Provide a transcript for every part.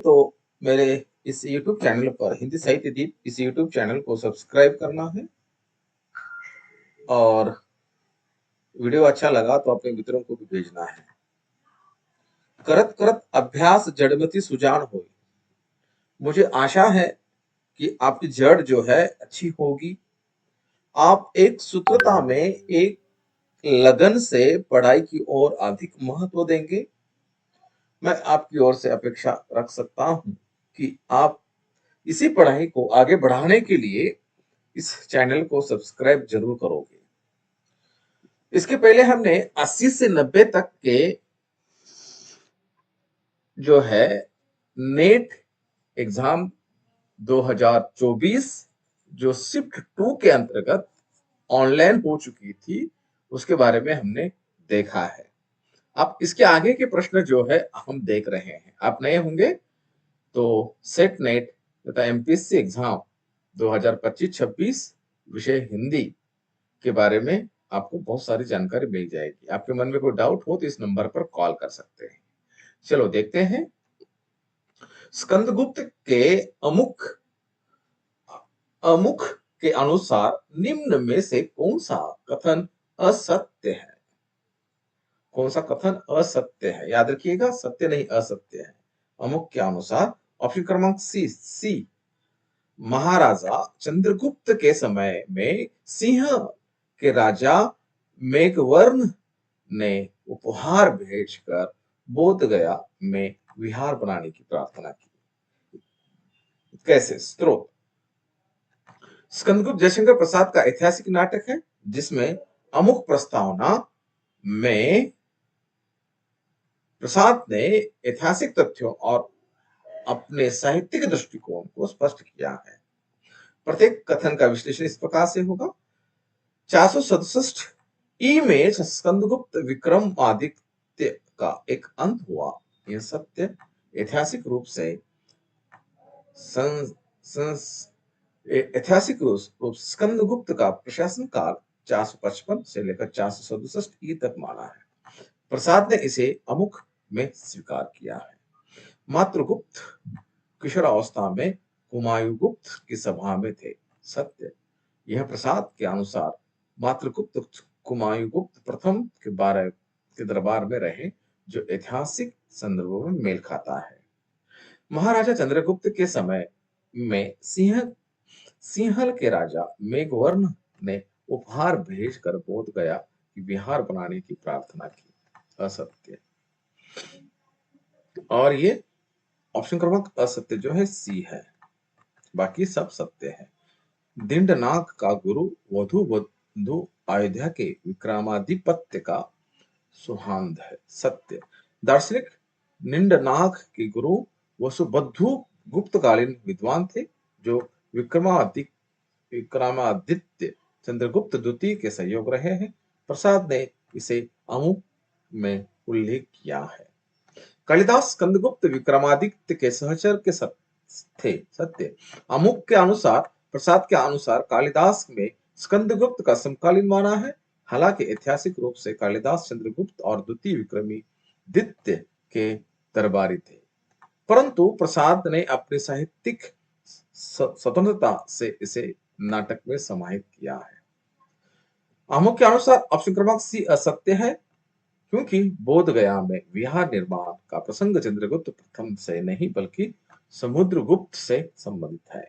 तो मेरे इस YouTube चैनल पर हिंदी साहित्य दीप इस YouTube चैनल को सब्सक्राइब करना है और वीडियो अच्छा लगा तो अपने मित्रों को भी भेजना है। करत करत अभ्यास जड़मति सुजान होई। मुझे आशा है कि आपकी जड़ जो है अच्छी होगी। आप एक सूत्रता में एक लगन से पढ़ाई की ओर अधिक महत्व देंगे। मैं आपकी ओर से अपेक्षा रख सकता हूं कि आप इसी पढ़ाई को आगे बढ़ाने के लिए इस चैनल को सब्सक्राइब जरूर करोगे। इसके पहले हमने 80 से 90 तक के जो है नेट एग्जाम 2024 जो शिफ्ट 2 के अंतर्गत ऑनलाइन हो चुकी थी उसके बारे में हमने देखा है। अब इसके आगे के प्रश्न जो है हम देख रहे हैं। आप नए होंगे तो सेट नेट तथा एमपीएससी एग्जाम 2025-26 विषय हिंदी के बारे में आपको बहुत सारी जानकारी मिल जाएगी। आपके मन में कोई डाउट हो तो इस नंबर पर कॉल कर सकते हैं। चलो देखते हैं। स्कंदगुप्त के अमुख अमुख के अनुसार निम्न में से कौन सा कथन असत्य है? कौन सा कथन असत्य है? याद रखिएगा, सत्य नहीं असत्य है। अमुक के अनुसार ऑप्शन क्रमांक सी महाराजा चंद्रगुप्त के समय में सिंह के राजा मेघवर्ण ने उपहार भेजकर बोध गया में विहार बनाने की प्रार्थना की। कैसे? स्त्रोत स्कंदगुप्त जयशंकर प्रसाद का ऐतिहासिक नाटक है जिसमें अमुक प्रस्तावना में प्रसाद ने ऐतिहासिक तथ्यों और अपने साहित्यिक दृष्टिकोण को स्पष्ट किया है। प्रत्येक कथन का विश्लेषण इस प्रकार से होगा। 467 ई में स्कंदगुप्त विक्रमादित्य का एक अंत हुआ। यह सत्य ऐतिहासिक रूप से स्कंदगुप्त का प्रशासन काल 455 से लेकर 467 ई तक माना है। प्रसाद ने इसे अमुक में स्वीकार किया है। मातृगुप्त किशोरावस्था में हुमायूंगुप्त की सभा में थे। सत्य यह प्रसाद के अनुसार मातृगुप्त हुमायूंगुप्त प्रथम के दरबार में रहे जो ऐतिहासिक संदर्भों में मेल खाता है। महाराजा चंद्रगुप्त के समय में सिंहल के राजा मेघवर्ण ने उपहार भेजकर बोध गया कि विहार बनाने की प्रार्थना की। असत्य। और ये ऑप्शन क्रमांक असत्य जो है सी है, बाकी सब सत्य है। दिंडनाक का गुरु वधु अयोध्या के विक्रमाधिपत्य का सुहांद है। सत्य। दार्शनिक निंडनाक के गुरु वसुबद्धु गुप्तकालीन विद्वान थे जो विक्रमादित्य चंद्रगुप्त द्वितीय के सहयोग रहे हैं। प्रसाद ने इसे अमुक में उल्लेख किया है। कालिदास स्कंदगुप्त विक्रमादित्य के सहचर के थे। सत्य। अमुक के अनुसार प्रसाद के अनुसार कालिदास में स्कंदगुप्त का समकालीन माना है। हालांकि ऐतिहासिक रूप से कालिदास चंद्रगुप्त और द्वितीय विक्रमादित्य के दरबारी थे, परंतु प्रसाद ने अपनी साहित्यिक स्वतंत्रता से इसे नाटक में समाहित किया है। अमुक के अनुसार ऑप्शन क्रमांक सी असत्य है क्योंकि बोध गया में विहार निर्माण का प्रसंग चंद्रगुप्त प्रथम से नहीं बल्कि समुद्रगुप्त से संबंधित है।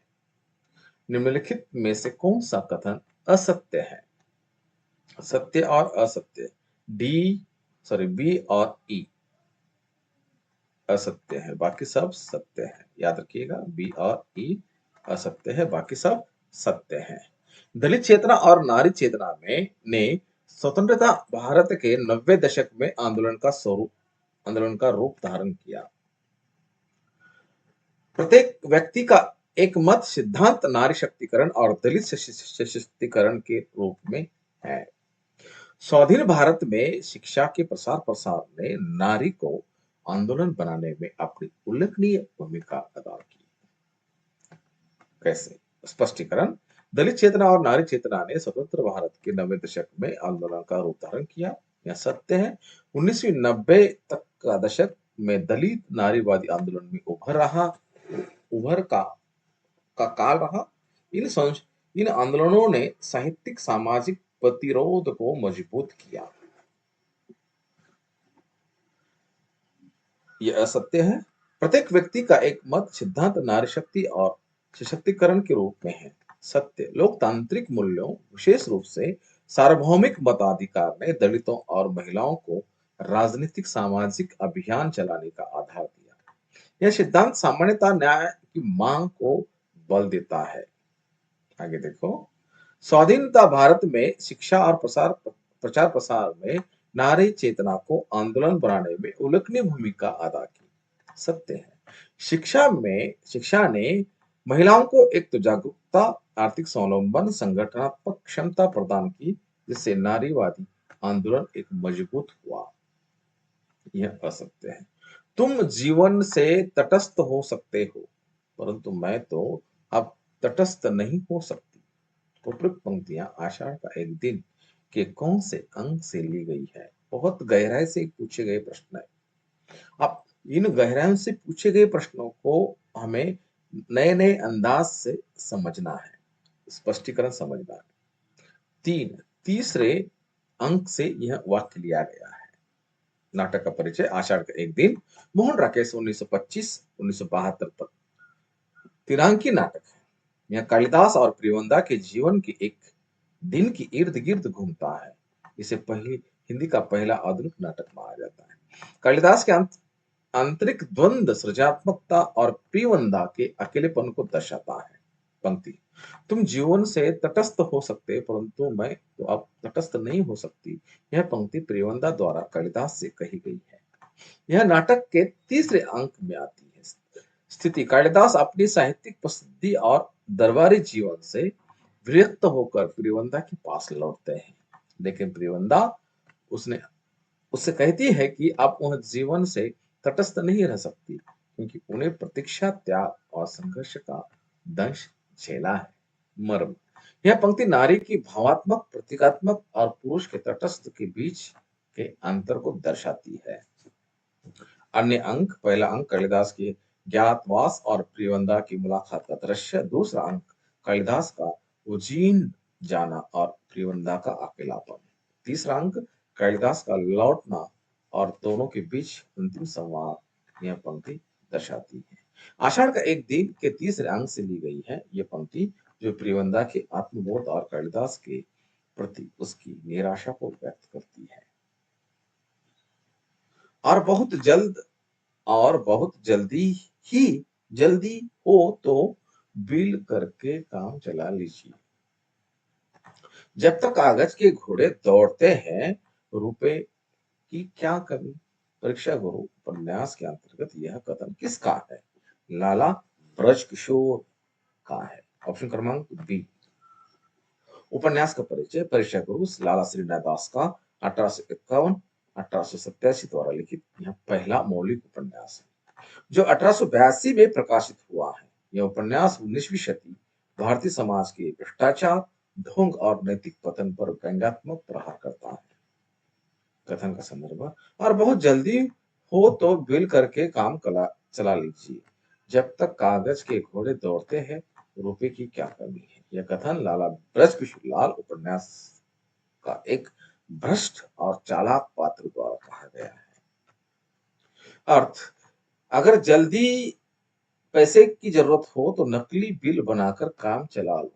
निम्नलिखित में से कौन सा कथन असत्य है? सत्य और असत्य, बी और ई असत्य है, बाकी सब सत्य है। याद रखिएगा, बी और ई असत्य है, बाकी सब सत्य है। दलित चेतना और नारी चेतना में ने स्वतंत्रता भारत के 90 दशक में आंदोलन का रूप धारण किया। प्रत्येक व्यक्ति का एक मत सिद्धांत नारी शक्तिकरण और दलित सशक्तिकरण के रूप में है। स्वाधीन भारत में शिक्षा के प्रसार ने नारी को आंदोलन बनाने में अपनी उल्लेखनीय भूमिका अदा की। कैसे? स्पष्टीकरण। दलित चेतना और नारी चेतना ने स्वतंत्र भारत के 90 दशक में आंदोलन का रूप धारण किया। यह सत्य है। 1990 तक का दशक में दलित नारीवादी आंदोलन में उभर का काल रहा। इन आंदोलनों ने साहित्यिक सामाजिक प्रतिरोध को मजबूत किया। यह असत्य है। प्रत्येक व्यक्ति का एक मत सिद्धांत नारी शक्ति और सशक्तिकरण के रूप में है। सत्य लोकतांत्रिक मूल्यों, विशेष रूप से सार्वभौमिक मताधिकार ने दलितों और महिलाओं को राजनीतिक सामाजिक अभियान चलाने का आधार दिया। यह सिद्धांत सामान्यतः न्याय की मांग को बल देता है। आगे देखो, स्वाधीनता भारत में शिक्षा और प्रचार प्रसार में नारी चेतना को आंदोलन बनाने में उल्लेखनीय भूमिका अदा की। सत्य है, शिक्षा ने महिलाओं को एक तो जागरूकता, आर्थिक स्वावलंबन, संगठनात्मक क्षमता प्रदान की, जिससे नारीवादी आंदोलन एक मजबूत हुआ। यह असत्य है। तुम जीवन से तटस्थ हो सकते हो, परंतु मैं तो अब तटस्थ नहीं हो सकती। उपरोक्त पंक्तियां आषाढ़ का एक दिन के कौन से अंक से ली गई है? बहुत गहराई से पूछे गए प्रश्न है। अब इन गहराइयों से पूछे गए प्रश्नों को हमें नए नए अंदाज से समझना है, स्पष्टीकरण समझना है। तीसरे अंक से यह वाक्य लिया गया है। नाटक का परिचय। आषाढ़ का एक दिन मोहन राकेश 1925-1972 तक तिरांकी नाटक है। यह कालिदास और प्रियंदा के जीवन के एक दिन की इर्द गिर्द घूमता है। इसे हिंदी का पहला आधुनिक नाटक माना जाता है। कालिदास के आंतरिक द्वंद्व, सृजनात्मकता और प्रियंदा के अकेलेपन को दर्शाता है। पंक्ति, तुम जीवन से तटस्थ हो सकते, परंतु मैं तो अब तटस्थ नहीं हो सकती। यह पंक्ति प्रियंदा द्वारा कालिदास से कही गई है। यह नाटक के तीसरे अंक में आती है। स्थिति, कालिदास अपनी साहित्यिक प्रसिद्धि और दरबारी जीवन से विरक्त होकर प्रियंदा के पास लौटते हैं, लेकिन प्रियंदा उससे कहती है कि अब वह जीवन से तटस्थ नहीं रह सकती, क्योंकि उन्हें प्रतीक्षा, त्याग और संघर्ष का दंश झेला है। मर्म, यह पंक्ति नारी की भावात्मक, प्रतीकात्मक और पुरुष के तटस्थ के बीच के अंतर को दर्शाती है। अन्य अंक। पहला अंक कालिदास के ज्ञातवास और प्रियंदा की मुलाकात का दृश्य। दूसरा अंक कालिदास का उज्जैन जाना और प्रियंदा का अकेलापन। तीसरा अंक कालिदास का लौटना और दोनों के बीच अंतिम संवाद। यह पंक्ति दर्शाती है। आषाढ़ का एक दिन के तीसरे अंक से ली गई है यह पंक्ति, जो प्रियंदा के आत्मबोध और कालिदास के प्रति उसकी निराशा को व्यक्त करती है। और बहुत जल्दी हो तो बिल करके काम चला लीजिए। जब तक कागज के घोड़े दौड़ते हैं, रुपए की क्या कमी। परीक्षा गुरु उपन्यास के अंतर्गत यह कथन किसका है? लाला ब्रजकिशोर का है। ऑप्शन क्रमांक बी। उपन्यास का परिचय। परीक्षा गुरु लाला श्रीनाथ दास का 1851-1887 द्वारा लिखित यह पहला मौलिक उपन्यास है, जो 1882 में प्रकाशित हुआ है। यह उपन्यास 19वीं शती भारतीय समाज के भ्रष्टाचार, ढोंग और नैतिक पतन पर व्यंग्यात्मक प्रहार करता है। कथन का संदर्भ, और बहुत जल्दी हो तो बिल करके काम चला लीजिए। जब तक कागज के घोड़े दौड़ते हैं, रुपए की क्या कमी है। यह कथन लाला ब्रजकिशोर लाल उपन्यास का एक भ्रष्ट और चालाक पात्र द्वारा कहा गया है। अर्थ, अगर जल्दी पैसे की जरूरत हो तो नकली बिल बनाकर काम चला लो।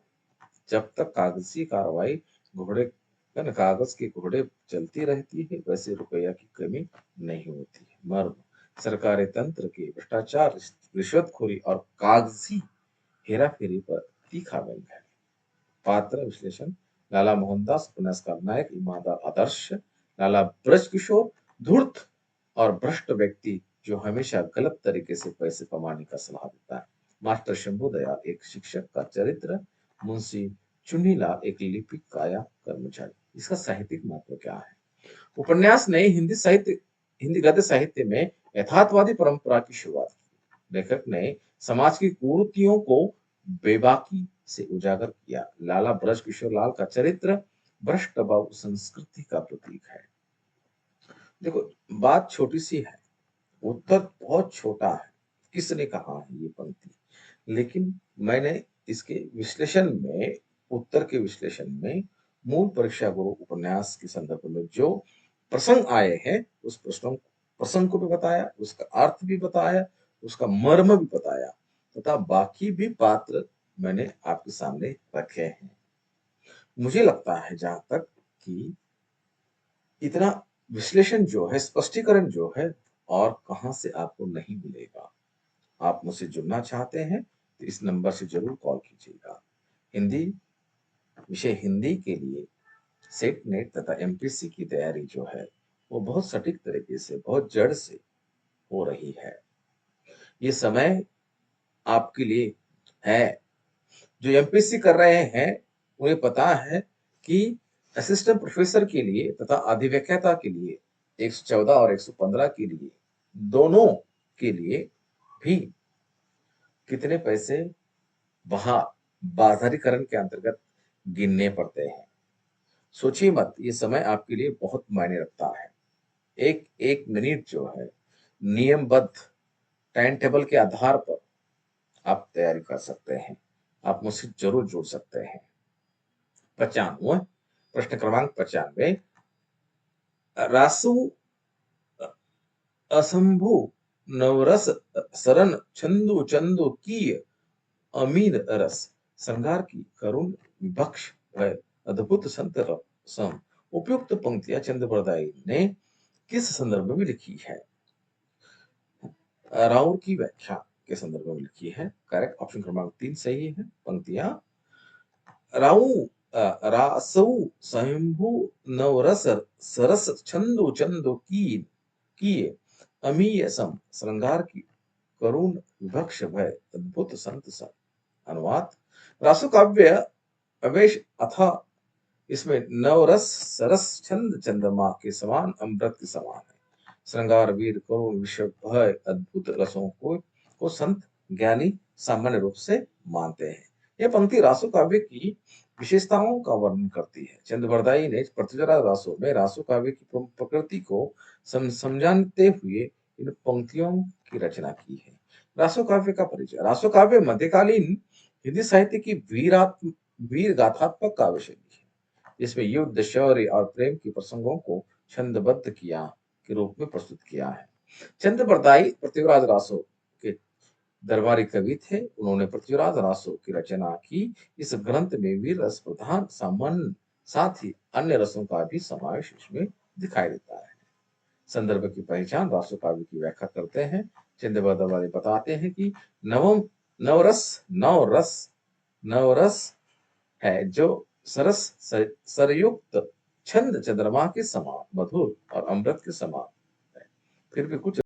जब तक कागजी कार्रवाई कागज के घोड़े चलती रहती है, वैसे रुपया की कमी नहीं होती है। मर्म, सरकारी तंत्र के भ्रष्टाचार, रिश्वतखोरी और कागजी हेराफेरी पर तीखा व्यंग है। पात्र विश्लेषण। लाला मोहनदास उपन्यासकार, नायक, ईमानदार, आदर्श। लाला ब्रजकिशोर धूर्त और भ्रष्ट व्यक्ति जो हमेशा गलत तरीके से पैसे कमाने का सलाह देता है। मास्टर शंभू दयाल एक शिक्षक का चरित्र। मुंशी चुन्नीलाल एक लिपिक काया कर्मचारी। इसका साहित्यिक महत्व क्या है? उपन्यास ने हिंदी गद्य साहित्य में यथार्थवादी परंपरा की शुरुआत की। लेखक ने समाज की कुरीतियों को बेबाकी से उजागर किया। लाला ब्रजकिशोर लाल का चरित्र भ्रष्ट बहु संस्कृति का प्रतीक है। देखो, बात छोटी सी है, उत्तर बहुत छोटा है। किसने कहा है ये पंक्ति? लेकिन मैंने इसके विश्लेषण में, उत्तर के विश्लेषण में मूल परीक्षा गुरु उपन्यास के संदर्भ में जो प्रसंग आए हैं, उस प्रसंग को भी बताया, उसका अर्थ भी बताया, उसका मर्म भी बताया तथा बाकी भी पात्र मैंने आपके सामने रखे हैं। मुझे लगता है जहां तक कि इतना विश्लेषण जो है, स्पष्टीकरण जो है, और कहां से आपको नहीं मिलेगा। आप मुझसे जुड़ना चाहते हैं तो इस नंबर से जरूर कॉल कीजिएगा। हिंदी विषय हिंदी के लिए सेट नेट तथा एमपीसी की तैयारी जो है वो बहुत सटीक तरीके से, बहुत जड़ से हो रही है। ये समय आपके लिए है। जो एमपीसी कर रहे हैं उन्हें पता है कि असिस्टेंट प्रोफेसर के लिए तथा अधिव्याख्याता के लिए 114 और 115 के लिए, दोनों के लिए भी कितने पैसे वहां बाजारीकरण के अंतर्गत गिनने पड़ते हैं। सोचिए मत, ये समय आपके लिए बहुत मायने रखता है। एक एक मिनट जो है नियमबद्ध टाइम टेबल के आधार पर आप तैयारी कर सकते हैं। आप मुझसे जरूर जुड़ सकते हैं। 95 प्रश्न क्रमांक 95, रासु असंभु नवरस सरन छंदु चंदु की अमीर रस, श्रृंगार की करुण विभक्ष व अद्भुत संत सम। उपयुक्त पंक्तियां चंद्रप्रदायी ने किस संदर्भ में लिखी है? राउर की व्याख्या के संदर्भ में लिखी है। करेक्ट ऑप्शन क्रमांक 3 सही है। पंक्तियां, राउ रासौ स्वयंभू नवरस सरस छंदो चंदो किए अमीय सम, श्रृंगार की करुण विभक्ष भय अद्भुत संत सम। अनुवाद, रासु काव्य अवेश अथा इसमें नवरस सरस छंद चंद्रमा के समान, अमृत के समान है। श्रृंगार वीर करुण विषय भय अद्भुत रसों को संत ज्ञानी सामान्य रूप से मानते हैं। यह पंक्ति रासु काव्य की विशेषताओं का वर्णन करती है। चंद्रवरदायी ने पृथ्वीराज रासो में रासु काव्य की प्रकृति को समझाते हुए इन पंक्तियों की रचना की है। रासो काव्य का परिचय। रासो काव्य मध्यकालीन हिंदी साहित्य की वीर गाथात्मक काव्य शैली है, जिसमें युद्ध, शौर्य और प्रेम के प्रसंगों को छंदबद्ध किया के रूप में प्रस्तुत किया है। चंद्रवरदायी पृथ्वीराज रासो के दरबारी कवि थे। उन्होंने पृथ्वीराज रासो की रचना की। इस ग्रंथ में वीर रस प्रधान सामान्य, साथ ही अन्य रसों का भी समावेश इसमें दिखाई देता है। संदर्भ की पहचान। रासो काव्य की व्याख्या करते हैं। चंद्रवरदायी बताते हैं कि नवरस है जो सरस सरयुक्त छंद चंद्रमा के समान, मधुर और अमृत के समान है। फिर भी कुछ